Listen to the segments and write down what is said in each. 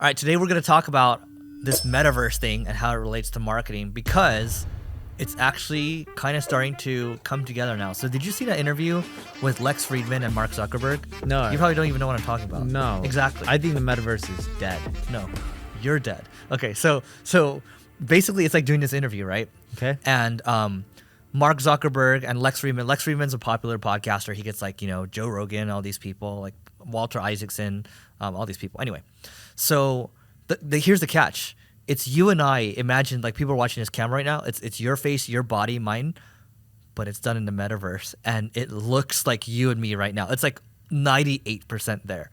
All right, today we're going to talk about this metaverse thing and how it relates to marketing because it's actually kind of starting to come together now. So did you see that interview with Lex Friedman and Mark Zuckerberg? No. You probably don't even know what I'm talking about. No. Exactly. I think the metaverse is dead. No, you're dead. Okay, so basically it's like doing this interview, right? Okay. And Mark Zuckerberg and Lex Friedman. Lex Friedman's a popular podcaster. He gets like, Joe Rogan, all these people, like Walter Isaacson, all these people. Anyway, so here's the catch. It's you and I. Imagine like people are watching this camera right now. It's your face, your body, mine, but it's done in the metaverse, and it looks like you and me right now. It's like 98% there,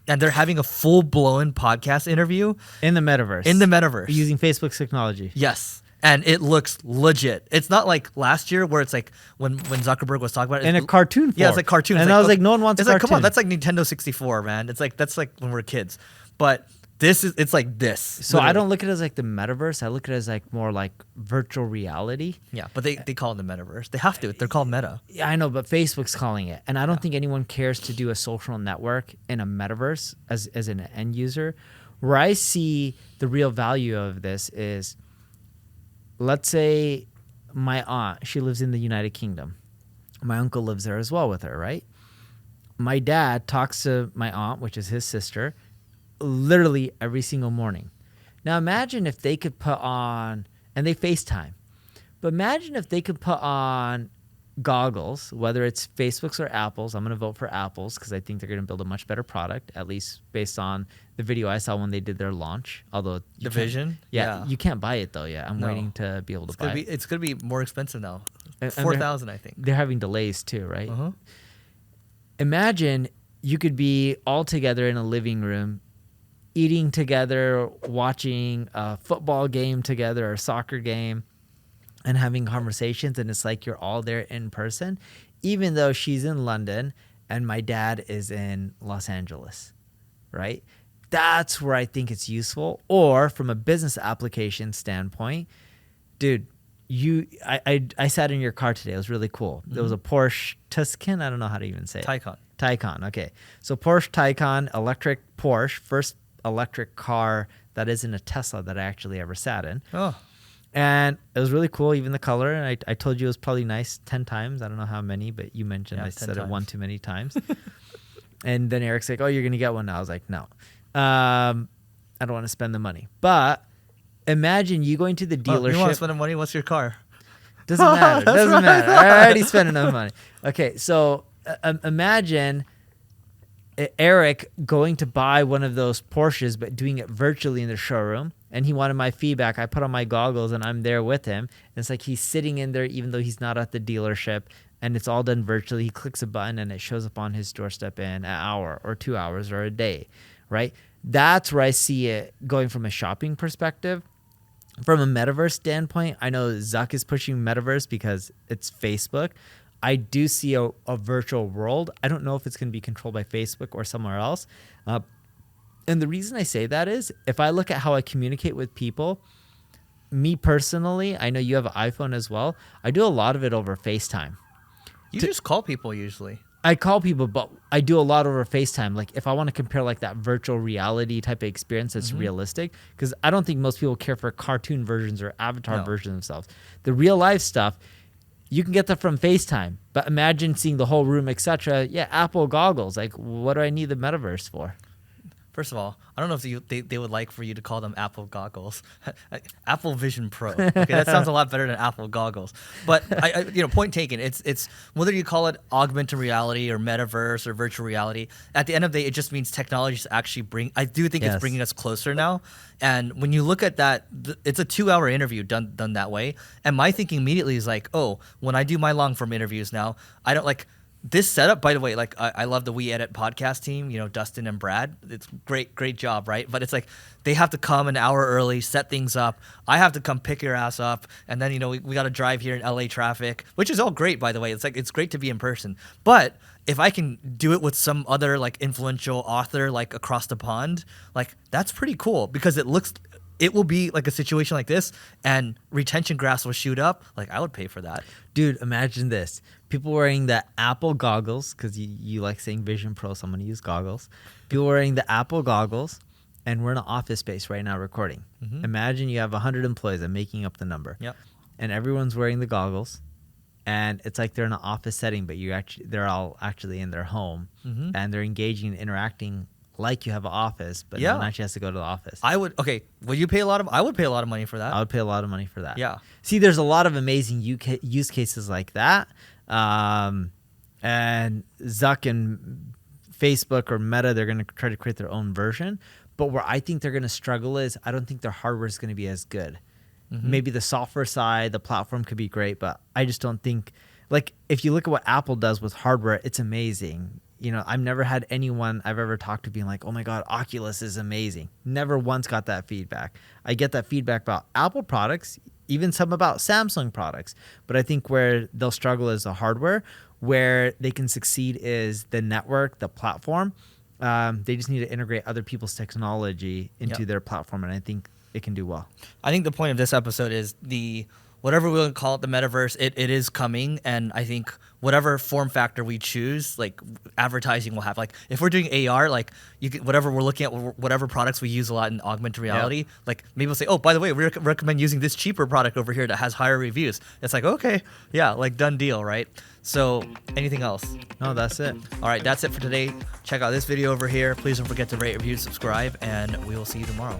and they're having a full blown podcast interview In the metaverse. Using Facebook's technology. Yes. And it looks legit. It's not like last year where it's like when Zuckerberg was talking about it. In a cartoon form. Yeah, it's like cartoon. And I was like, no one wants a cartoon. Like, come on, that's like Nintendo 64, man. That's like when we're kids. But it's like this. So literally. I don't look at it as like the metaverse. I look at it as like more like virtual reality. Yeah, but they call it the metaverse. They have to. They're called Meta. Yeah, I know, but Facebook's calling it. And I don't think anyone cares to do a social network in a metaverse as an end user. Where I see the real value of this is, let's say my aunt, she lives in the United Kingdom. My uncle lives there as well with her, right? My dad talks to my aunt, which is his sister, literally every single morning. Now imagine if they could put on, and they FaceTime, but imagine if they could put on goggles, whether it's Facebook's or Apple's. I'm going to vote for Apple's because I think they're going to build a much better product, at least based on the video I saw when they did their launch. Although the vision, yeah, you can't buy it though. Yeah, I'm waiting to be able to buy it. It's going to be more expensive now. 4,000, I think. They're having delays too, right? Uh-huh. Imagine you could be all together in a living room, eating together, watching a football game together or a soccer game, and having conversations, and it's like you're all there in person, even though she's in London and my dad is in Los Angeles, right? That's where I think it's useful. Or from a business application standpoint, dude, I sat in your car today. It was really cool. There was a Porsche Tuscan. I don't know how to even say it. Taycan. Okay. So Porsche Taycan, electric Porsche, first electric car that isn't a Tesla that I actually ever sat in. Oh. And it was really cool, even the color. And I told you it was probably nice 10 times. I don't know how many, but you mentioned I said it one too many times. And then Eric's like, oh, you're going to get one now. I was like, no. I don't want to spend the money. But imagine you going to the dealership. You want to spend the money? What's your car? Doesn't matter. Doesn't matter. I already spent enough money. Okay, so imagine Eric going to buy one of those Porsches, but doing it virtually in the showroom. And he wanted my feedback. I put on my goggles and I'm there with him. And it's like he's sitting in there even though he's not at the dealership. And it's all done virtually. He clicks a button and it shows up on his doorstep in an hour or 2 hours or a day, right? That's where I see it going from a shopping perspective. From a metaverse standpoint, I know Zuck is pushing metaverse because it's Facebook. I do see a virtual world. I don't know if it's going to be controlled by Facebook or somewhere else. And the reason I say that is if I look at how I communicate with people, me personally, I know you have an iPhone as well. I do a lot of it over FaceTime. You just call people usually. I call people, but I do a lot over FaceTime. Like if I want to compare like that virtual reality type of experience that's realistic, because I don't think most people care for cartoon versions or avatar versions of themselves. The real life stuff, you can get that from FaceTime. But imagine seeing the whole room, etc. Yeah, Apple goggles. Like what do I need the metaverse for? First of all, I don't know if they would like for you to call them Apple goggles. Apple Vision Pro. Okay, that sounds a lot better than Apple goggles. But I point taken. It's whether you call it augmented reality or metaverse or virtual reality. At the end of the day, it just means technology is actually bring. I do think it's bringing us closer now. And when you look at that, it's a 2-hour interview done that way. And my thinking immediately is like, oh, when I do my long form interviews now, I don't like. This setup, by the way, like I love the We Edit podcast team, Dustin and Brad. It's great job, right? But it's like they have to come an hour early, set things up. I have to come pick your ass up, and then we got to drive here in LA traffic, which is all great, by the way. It's like it's great to be in person, but if I can do it with some other like influential author like across the pond, like that's pretty cool because it will be like a situation like this and retention graphs will shoot up. Like I would pay for that. Dude, imagine this. People wearing the Apple goggles, because you like saying Vision Pro, so I'm going to use goggles. People wearing the Apple goggles, and we're in an office space right now recording. Mhm. Imagine you have 100 employees. I'm making up the number. Yep. And everyone's wearing the goggles, and it's like they're in an office setting, but they're all actually in their home, Mhm. and they're engaging and interacting like you have an office, but no Yeah. one actually has to go to the office. I would you pay a lot of? I would pay a lot of money for that. I would pay a lot of money for that. Yeah. See, there's a lot of amazing use cases like that. And Zuck and Facebook or Meta, they're going to try to create their own version. But where I think they're going to struggle is I don't think their hardware is going to be as good. Mm-hmm. Maybe the software side, the platform could be great, but I just don't think, like, if you look at what Apple does with hardware, it's amazing. You know, I've never had anyone I've ever talked to being like, oh my God, Oculus is amazing. Never once got that feedback. I get that feedback about Apple products, even some about Samsung products. But I think where they'll struggle is the hardware. Where they can succeed is the network, the platform. They just need to integrate other people's technology into their platform, and I think it can do well. I think the point of this episode is whatever we want to call it, the metaverse, it is coming, and I think whatever form factor we choose, like advertising will have. Like if we're doing AR, like whatever we're looking at, whatever products we use a lot in augmented reality, like maybe we'll say, oh, by the way, we recommend using this cheaper product over here that has higher reviews. It's like, okay, yeah, like done deal, right? So anything else? No, that's it. All right, that's it for today. Check out this video over here. Please don't forget to rate, review, subscribe, and we will see you tomorrow.